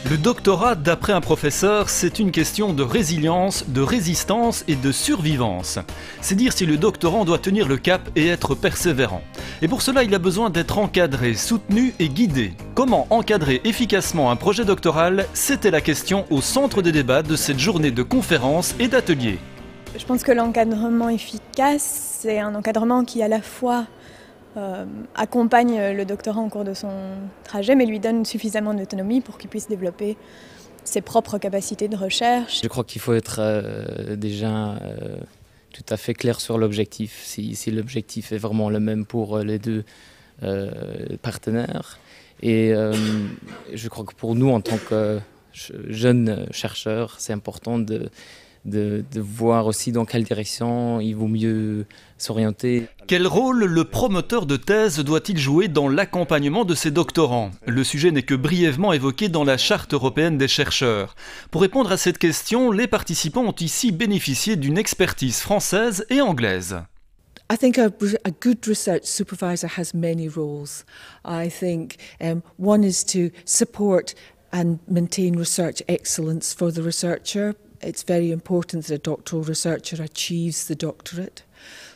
Le doctorat, d'après un professeur, c'est une question de résilience, de résistance et de survivance. C'est dire si le doctorant doit tenir le cap et être persévérant. Et pour cela, il a besoin d'être encadré, soutenu et guidé. Comment encadrer efficacement un projet doctoral? C'était la question au centre des débats de cette journée de conférences et d'ateliers. Je pense que l'encadrement efficace, c'est un encadrement qui à la fois accompagne le doctorant au cours de son trajet, mais lui donne suffisamment d'autonomie pour qu'il puisse développer ses propres capacités de recherche. Je crois qu'il faut être déjà tout à fait clair sur l'objectif. Si l'objectif est vraiment le même pour les deux partenaires. Et je crois que pour nous, en tant que jeunes chercheurs, c'est important de voir aussi dans quelle direction il vaut mieux s'orienter. Quel rôle le promoteur de thèse doit-il jouer dans l'accompagnement de ses doctorants? Le sujet n'est que brièvement évoqué dans la Charte européenne des chercheurs. Pour répondre à cette question, les participants ont ici bénéficié d'une expertise française et anglaise. I think a good research supervisor has many roles. I think one is to support and maintain research excellence for the researcher. It's very important that a doctoral researcher achieves the doctorate.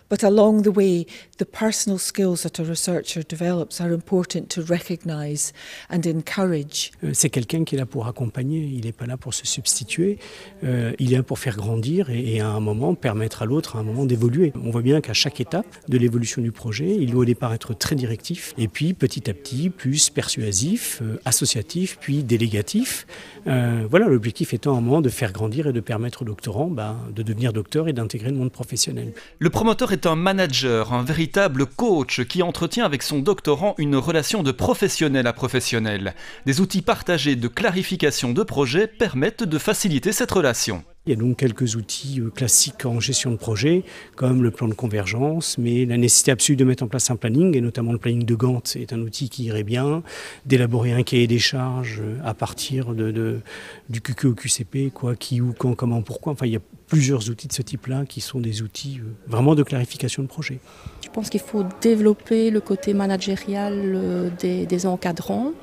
But along the way, the personal skills that a researcher develops are important to recognise and encourage. C'est quelqu'un qui est là pour accompagner, il n'est pas là pour se substituer, il est là pour faire grandir et à un moment permettre à l'autre à un moment d'évoluer. On voit bien qu'à chaque étape de l'évolution du projet, il doit au départ être très directif et puis petit à petit plus persuasif, associatif, puis délégatif. Voilà, l'objectif étant à un moment de faire grandir et de permettre aux doctorants de devenir docteur et d'intégrer le monde professionnel. Le promoteur est un manager, un véritable coach qui entretient avec son doctorant une relation de professionnel à professionnel. Des outils partagés de clarification de projet permettent de faciliter cette relation. Il y a donc quelques outils classiques en gestion de projet, comme le plan de convergence, mais la nécessité absolue de mettre en place un planning, et notamment le planning de Gantt est un outil qui irait bien, d'élaborer un cahier des charges à partir du QQ au QCP, quoi, qui, où, quand, comment, pourquoi. Enfin, il y a plusieurs outils de ce type-là qui sont des outils vraiment de clarification de projet. Je pense qu'il faut développer le côté managérial des encadrants.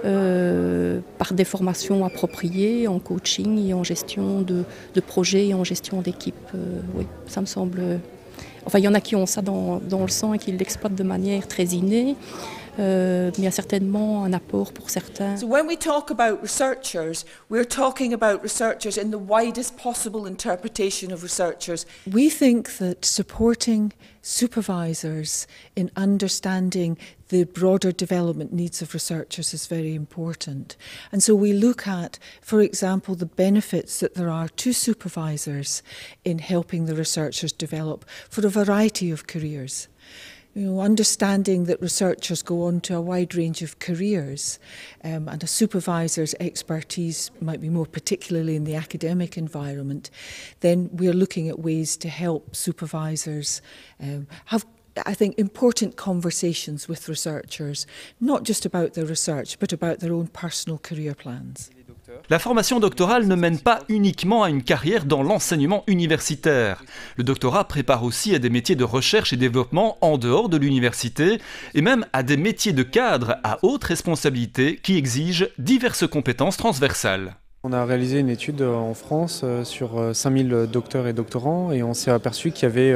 Par des formations appropriées en coaching et en gestion de projets et en gestion d'équipe. Oui, ça me semble... Enfin, il y en a qui ont ça dans le sang et qui l'exploitent de manière très innée. Mais il y a certainement un apport pour certains. So when we talk about researchers, we're talking about researchers in the widest possible interpretation of researchers. We think that supporting supervisors in understanding the broader development needs of researchers is very important. And so we look at, for example, the benefits that there are to supervisors in helping the researchers develop for a variety of careers. You know, understanding that researchers go on to a wide range of careers and a supervisor's expertise might be more particularly in the academic environment, then we're looking at ways to help supervisors have, I think, important conversations with researchers, not just about their research, but about their own personal career plans. La formation doctorale ne mène pas uniquement à une carrière dans l'enseignement universitaire. Le doctorat prépare aussi à des métiers de recherche et développement en dehors de l'université et même à des métiers de cadre à haute responsabilité qui exigent diverses compétences transversales. On a réalisé une étude en France sur 5000 docteurs et doctorants et on s'est aperçu qu'il y avait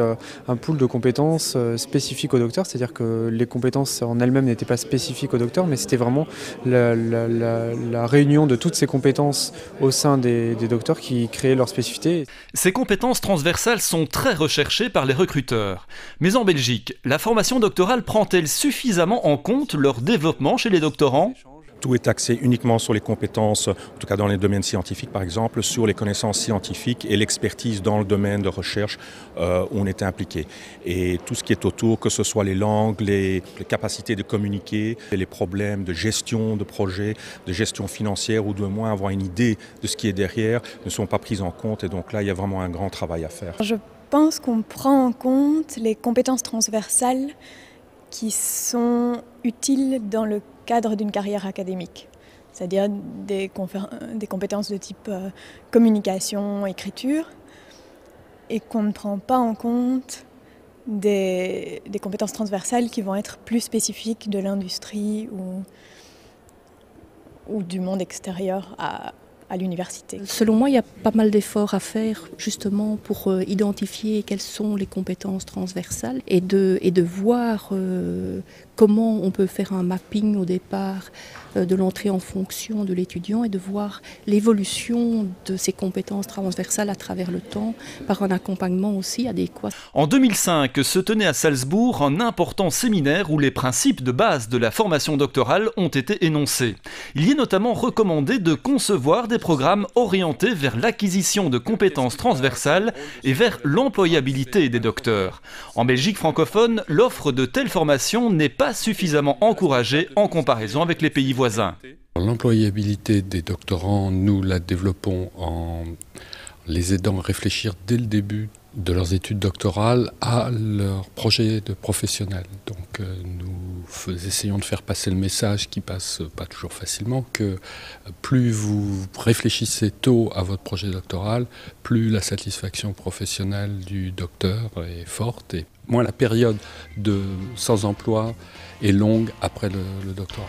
un pool de compétences spécifiques aux docteurs, c'est-à-dire que les compétences en elles-mêmes n'étaient pas spécifiques aux docteurs, mais c'était vraiment la réunion de toutes ces compétences au sein des docteurs qui créaient leur spécificité. Ces compétences transversales sont très recherchées par les recruteurs. Mais en Belgique, la formation doctorale prend-elle suffisamment en compte leur développement chez les doctorants ? Tout est axé uniquement sur les compétences, en tout cas dans les domaines scientifiques par exemple, sur les connaissances scientifiques et l'expertise dans le domaine de recherche où on est impliqué. Et tout ce qui est autour, que ce soit les langues, les capacités de communiquer, les problèmes de gestion de projet, de gestion financière ou de moins avoir une idée de ce qui est derrière, ne sont pas prises en compte et donc là il y a vraiment un grand travail à faire. Je pense qu'on prend en compte les compétences transversales qui sont utiles dans le cadre d'une carrière académique, c'est-à-dire des compétences de type communication, écriture, et qu'on ne prend pas en compte des compétences transversales qui vont être plus spécifiques de l'industrie ou du monde extérieur à l'université. Selon moi, il y a pas mal d'efforts à faire justement pour identifier quelles sont les compétences transversales et de voir comment on peut faire un mapping au départ de l'entrée en fonction de l'étudiant et de voir l'évolution de ces compétences transversales à travers le temps par un accompagnement aussi adéquat. En 2005 se tenait à Salzbourg un important séminaire où les principes de base de la formation doctorale ont été énoncés. Il y est notamment recommandé de concevoir des programmes orientés vers l'acquisition de compétences transversales et vers l'employabilité des docteurs. En Belgique francophone, l'offre de telles formations n'est pas suffisamment encouragée en comparaison avec les pays voisins. L'employabilité des doctorants, nous la développons en les aidant à réfléchir dès le début de leurs études doctorales à leur projet de professionnel. Donc nous essayons de faire passer le message qui passe pas toujours facilement, que plus vous réfléchissez tôt à votre projet doctoral, plus la satisfaction professionnelle du docteur est forte et moins la période sans emploi est longue après le doctorat.